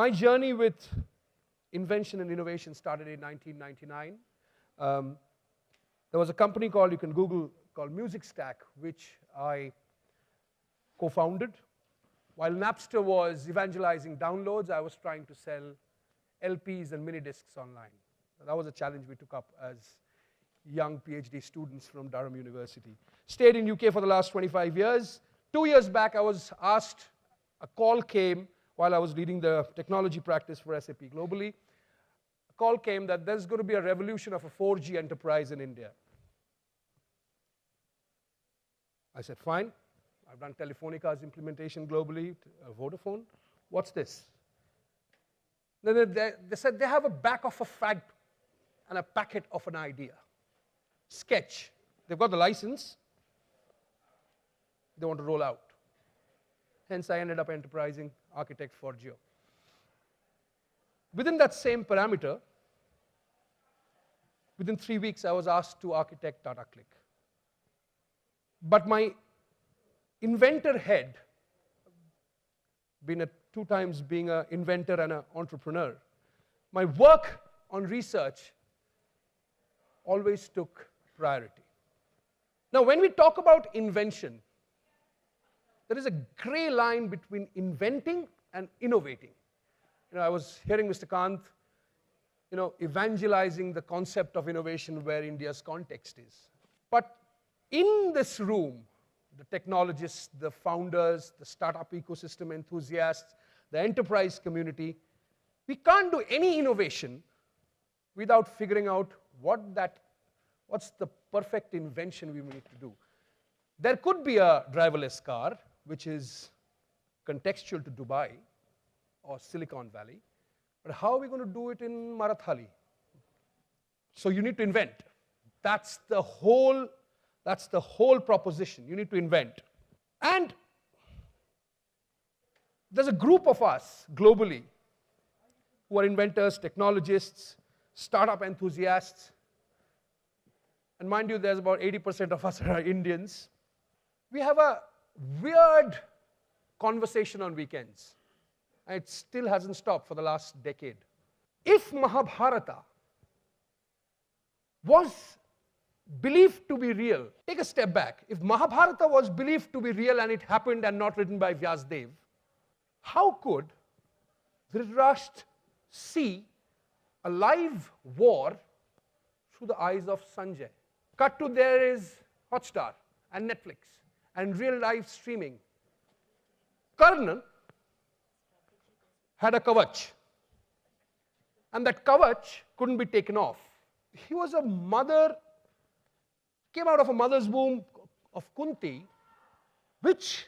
My journey with invention and innovation started in 1999. There was a company called, you can Google, called Music Stack, which I co-founded. While Napster was evangelizing downloads, I was trying to sell LPs and mini discs online. That was a challenge we took up as young PhD students from Durham University. Stayed in UK for the last 25 years. 2 years back, I was asked, a call came while I was leading the technology practice for SAP globally. A call came that there's going to be a revolution of a 4G enterprise in India. I said, fine. I've done Telefonica's implementation globally, Vodafone. What's this? Then they said they have a back of a fag and a packet of an idea. Sketch. They've got the license. They want to roll out. Hence, I ended up enterprising architect for Jio. Within that same parameter, within 3 weeks, I was asked to architect Tata CLiQ. But my inventor head, been 2 times being an inventor and an entrepreneur, my work on research always took priority. Now, when we talk about invention, there is a gray line between inventing and innovating. I was hearing Mr. Kant, evangelizing the concept of innovation where India's context is. But in this room, the technologists, the founders, the startup ecosystem enthusiasts, the enterprise community, we can't do any innovation without figuring out what's the perfect invention we need to do. There could be a driverless car, which is contextual to Dubai or Silicon Valley, but how are we going to do it in Marathali? So you need to invent. That's the whole proposition. You need to invent. And there's a group of us globally who are inventors, technologists, startup enthusiasts. And mind you, there's about 80% of us are Indians. We have a weird conversation on weekends. And it still hasn't stopped for the last decade. If Mahabharata was believed to be real, take a step back. If Mahabharata was believed to be real and it happened and not written by Vyasdev, how could Dhritarashtra see a live war through the eyes of Sanjay? Cut to there is Hotstar and Netflix and real live streaming. Karna had a kavach, and that kavach couldn't be taken off. He was a mother, came out of a mother's womb of Kunti, which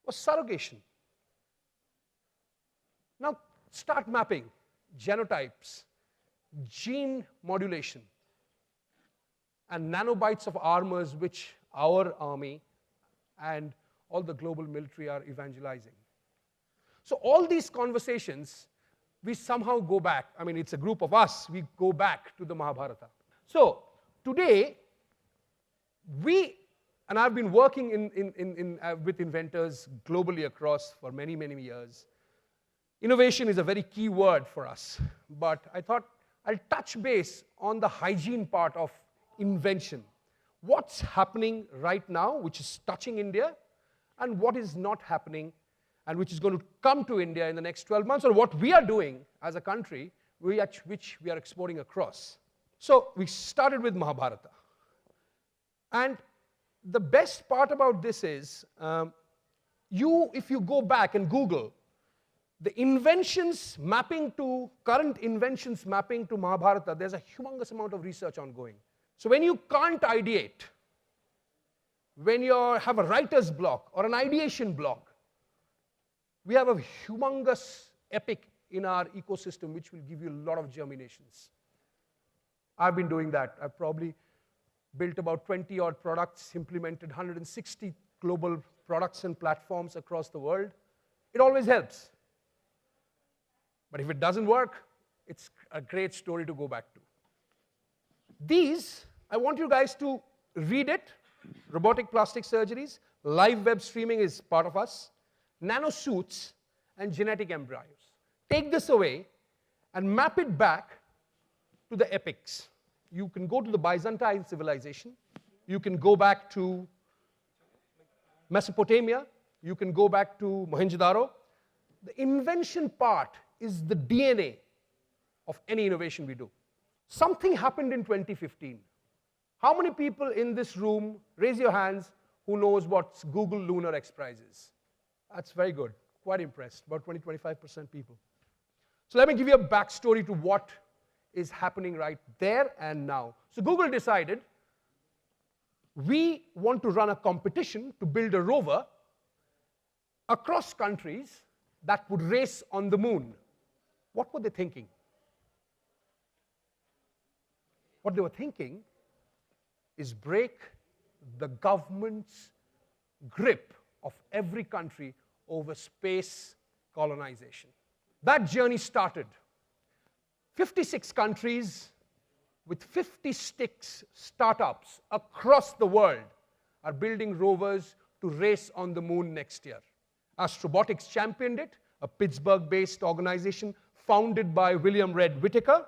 was surrogation. Now start mapping genotypes, gene modulation, and nanobites of armors which our army and all the global military are evangelizing. So all these conversations, we somehow go back. I mean, it's a group of us. We go back to the Mahabharata. So today, and I've been working with inventors globally across for many, many years. Innovation is a very key word for us. But I thought I'll touch base on the hygiene part of invention. What's happening right now, which is touching India, and what is not happening, and which is going to come to India in the next 12 months, or what we are doing as a country, which we are exporting across. So we started with Mahabharata. And the best part about this is, if you go back and Google, the inventions mapping to, current inventions mapping to Mahabharata, there's a humongous amount of research ongoing. So when you can't ideate, when you have a writer's block or an ideation block, we have a humongous epic in our ecosystem which will give you a lot of germinations. I've been doing that. I've probably built about 20 odd products, implemented 160 global products and platforms across the world. It always helps. But if it doesn't work, it's a great story to go back to. These, I want you guys to read it. Robotic plastic surgeries, live web streaming is part of us, nanosuits, and genetic embryos. take this away and map it back to the epics. You can go to the Byzantine civilization. You can go back to Mesopotamia. You can go back to Mohenjo-daro. The invention part is the DNA of any innovation we do. Something happened in 2015. How many people in this room, raise your hands, who knows what Google Lunar X Prize is? That's very good. Quite impressed. About 20-25% people. So let me give you a backstory to what is happening right there and now. So Google decided we want to run a competition to build a rover across countries that would race on the moon. What were they thinking? What they were thinking is break the government's grip of every country over space colonization. That journey started. 56 countries with 56 startups across the world are building rovers to race on the moon next year. Astrobotics championed it, a Pittsburgh-based organization founded by William Red Whittaker,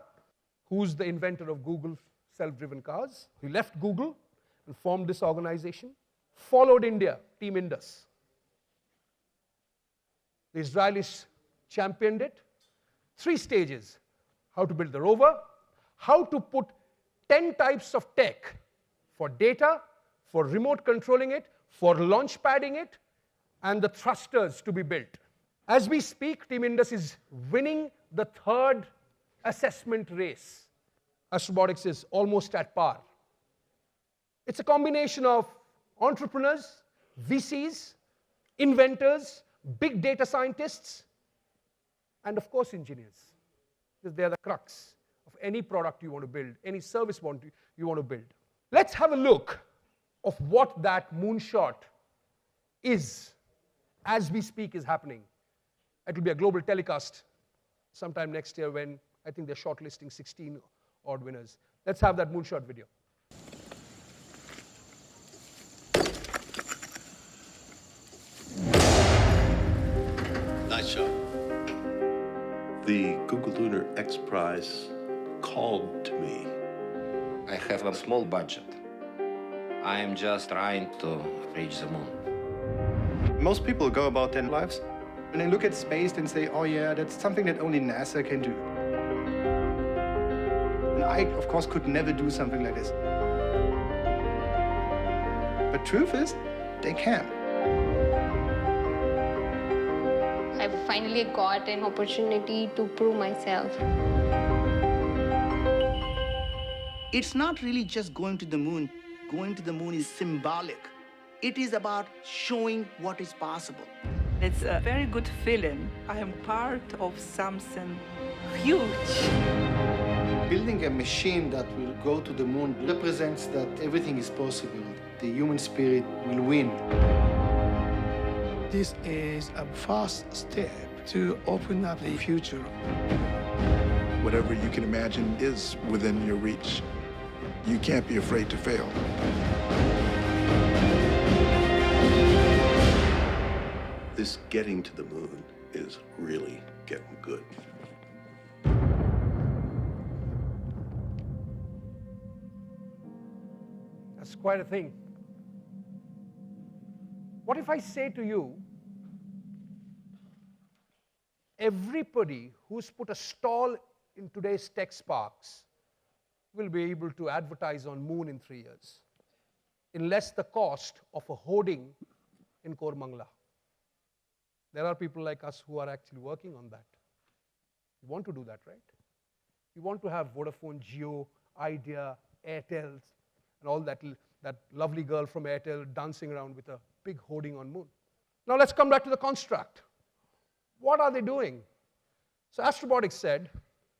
who's the inventor of Google self-driven cars. He left Google and formed this organization. Followed India, Team Indus. The Israelis championed it. 3 stages: how to build the rover, how to put 10 types of tech for data, for remote controlling it, for launch padding it, and the thrusters to be built. As we speak, Team Indus is winning the 3rd assessment race. Astrobotics is almost at par. It's a combination of entrepreneurs, VCs, inventors, big data scientists, and of course engineers. Because they're the crux of any product you want to build, any service you want to build. Let's have a look of what that moonshot is, as we speak, is happening. It will be a global telecast sometime next year when I think they're shortlisting 16 odd winners. Let's have that moonshot video. Nice shot. The Google Lunar X Prize called to me. I have a small budget. I am just trying to reach the moon. Most people go about their lives and they look at space and say, oh yeah, that's something that only NASA can do. And I, of course, could never do something like this. But truth is, they can. I finally got an opportunity to prove myself. It's not really just going to the moon. Going to the moon is symbolic. It is about showing what is possible. It's a very good feeling. I am part of something huge. Building a machine that will go to the moon represents that everything is possible. The human spirit will win. This is a first step to open up the future. Whatever you can imagine is within your reach. You can't be afraid to fail. This getting to the moon is really getting good. That's quite a thing. What if I say to you, everybody who's put a stall in today's TechSparks will be able to advertise on moon in 3 years, in less the cost of a hoarding in Kormangla. There are people like us who are actually working on that. You want to do that, right? You want to have Vodafone, Jio, Idea, Airtel, and all that lovely girl from Airtel dancing around with a big hoarding on moon. Now let's come back to the construct. What are they doing? So Astrobotics said,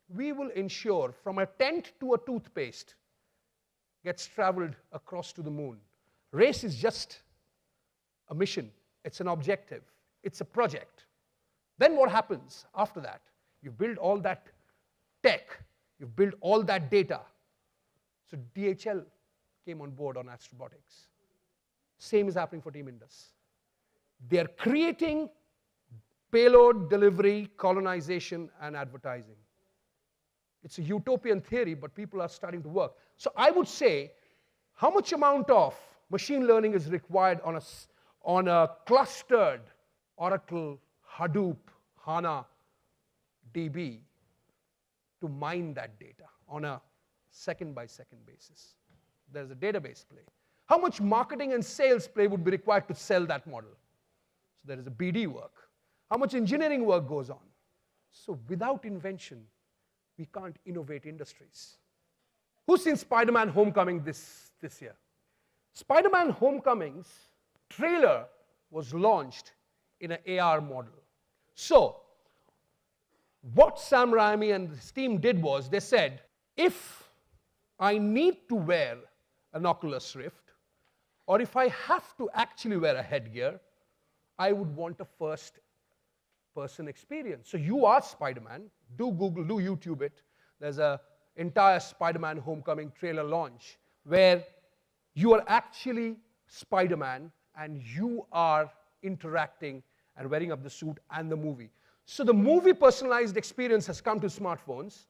we will ensure from a tent to a toothpaste gets traveled across to the moon. Race is just a mission. It's an objective. It's a project. Then what happens after that? You build all that tech. You build all that data. So DHL came on board on Astrobotics. Same is happening for Team Indus. They are creating payload, delivery, colonization, and advertising. It's a utopian theory, but people are starting to work. So I would say, how much amount of machine learning is required on a clustered Oracle, Hadoop, HANA DB to mine that data on a second-by-second basis? There's a database play. How much marketing and sales play would be required to sell that model? So there is a BD work. How much engineering work goes on? So without invention, we can't innovate industries. Who's seen Spider-Man Homecoming this year? Spider-Man Homecoming's trailer was launched in an AR model. So what Sam Raimi and his team did was they said, if I need to wear an Oculus Rift, or if I have to actually wear a headgear, I would want a first-person experience. So you are Spider-Man. Do Google, do YouTube it. There's an entire Spider-Man Homecoming trailer launch where you are actually Spider-Man and you are interacting and wearing up the suit and the movie. So the movie personalized experience has come to smartphones.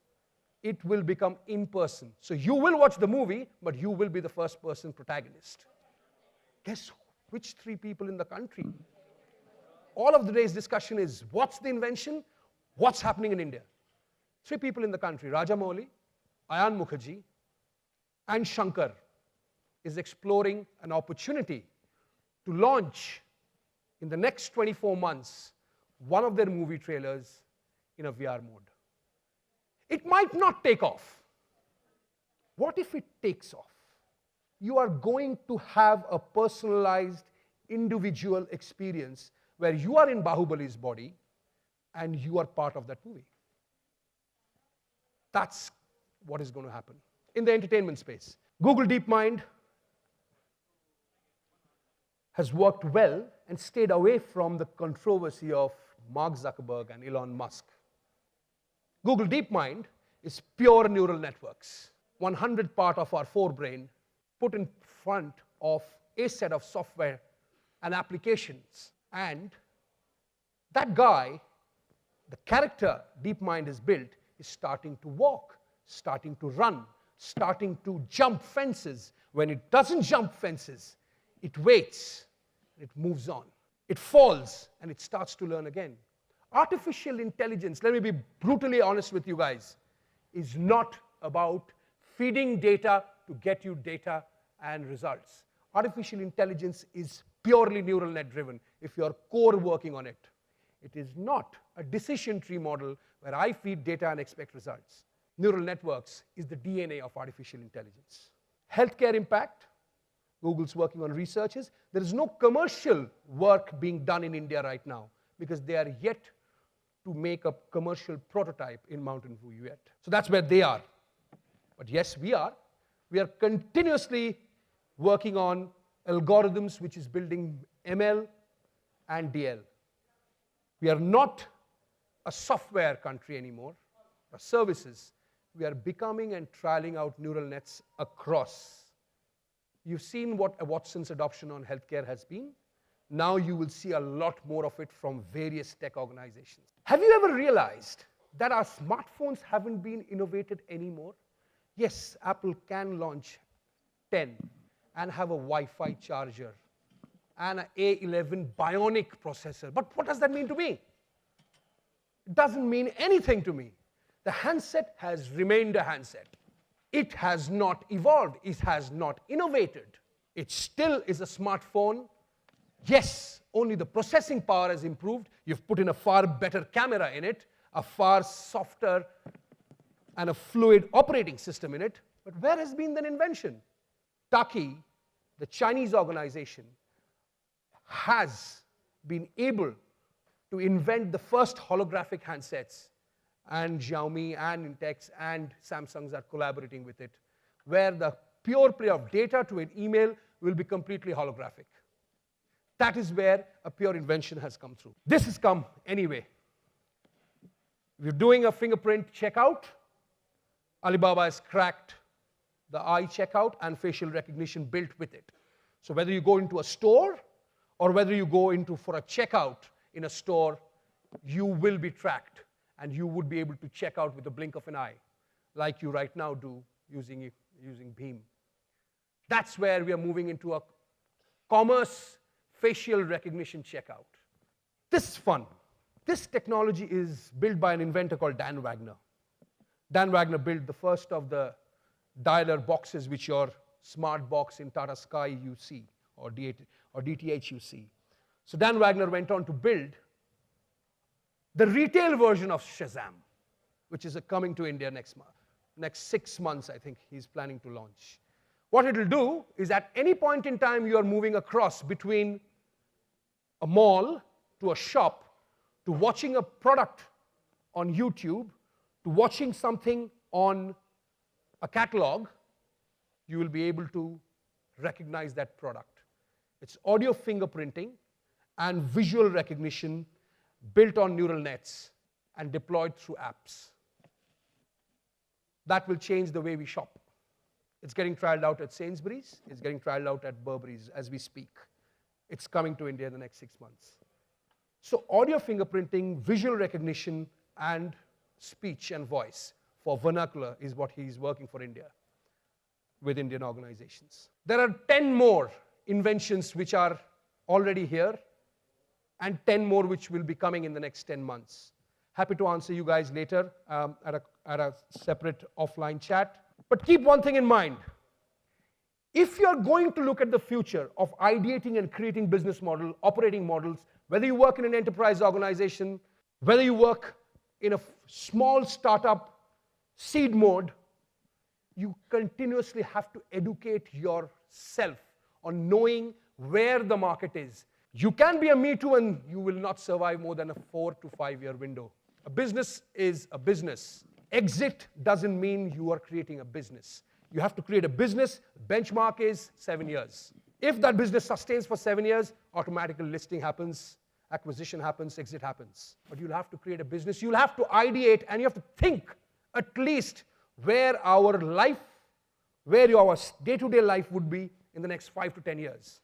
It will become in person. So you will watch the movie, but you will be the first-person protagonist. Guess which 3 people in the country? All of today's discussion is, what's the invention? What's happening in India? 3 people in the country, Rajamouli, Ayan Mukherjee, and Shankar is exploring an opportunity to launch in the next 24 months one of their movie trailers in a VR mode. It might not take off. What if it takes off? You are going to have a personalized, individual experience where you are in Bahubali's body and you are part of that movie. That's what is going to happen in the entertainment space. Google DeepMind has worked well and stayed away from the controversy of Mark Zuckerberg and Elon Musk. Google DeepMind is pure neural networks, 100 part of our forebrain put in front of a set of software and applications. And that guy, the character DeepMind has built, is starting to walk, starting to run, starting to jump fences. When it doesn't jump fences, it waits, it moves on. It falls, and it starts to learn again. Artificial intelligence, let me be brutally honest with you guys, is not about feeding data to get you data and results. Artificial intelligence is purely neural net driven if you're core working on it. It is not a decision tree model where I feed data and expect results. Neural networks is the DNA of artificial intelligence. Healthcare impact, Google's working on researches. There is no commercial work being done in India right now because they are yet to make a commercial prototype in Mountain View yet. So that's where they are. But yes, we are. We are continuously working on algorithms which is building ML and DL. We are not a software country anymore, or services. We are becoming and trialing out neural nets across. You've seen what Watson's adoption on healthcare has been. Now you will see a lot more of it from various tech organizations. Have you ever realized that our smartphones haven't been innovated anymore? Yes, Apple can launch 10 and have a Wi-Fi charger and an A11 Bionic processor. But what does that mean to me? It doesn't mean anything to me. The handset has remained a handset. It has not evolved. It has not innovated. It still is a smartphone. Yes, only the processing power has improved. You've put in a far better camera in it, a far softer and a fluid operating system in it. But where has been the invention? Taki, the Chinese organization, has been able to invent the first holographic handsets, and Xiaomi and Intex and Samsungs are collaborating with it, where the pure play of data to an email will be completely holographic. That is where a pure invention has come through. This has come anyway. We're doing a fingerprint checkout. Alibaba has cracked the eye checkout and facial recognition built with it. So whether you go into a store or whether you go into for a checkout in a store, you will be tracked, and you would be able to check out with the blink of an eye, like you right now do using Beam. That's where we are moving into a commerce facial recognition checkout. This is fun. This technology is built by an inventor called Dan Wagner. Dan Wagner built the first of the dialer boxes which your smart box in Tata Sky you see, or DTH you see. So Dan Wagner went on to build the retail version of Shazam, which is coming to India next month. Next 6 months, I think he's planning to launch. What it will do is at any point in time you are moving across between a mall to a shop, to watching a product on YouTube, to watching something on a catalog, you will be able to recognize that product. It's audio fingerprinting and visual recognition built on neural nets and deployed through apps. That will change the way we shop. It's getting trialed out at Sainsbury's. It's getting trialed out at Burberry's as we speak. It's coming to India in the next 6 months. So audio fingerprinting, visual recognition, and speech and voice for vernacular is what he's working for India with Indian organizations. There are 10 more inventions which are already here, and 10 more which will be coming in the next 10 months. Happy to answer you guys later at a separate offline chat. But keep one thing in mind. If you're going to look at the future of ideating and creating business model, operating models, whether you work in an enterprise organization, whether you work in a small startup seed mode, you continuously have to educate yourself on knowing where the market is. You can be a Me Too and you will not survive more than a 4 to 5 year window. A business is a business. Exit doesn't mean you are creating a business. You have to create a business. Benchmark is 7 years. If that business sustains for 7 years, automatically listing happens, acquisition happens, exit happens. But you'll have to create a business. You'll have to ideate, and you have to think at least where our life, where our day-to-day life would be in the next 5 to 10 years.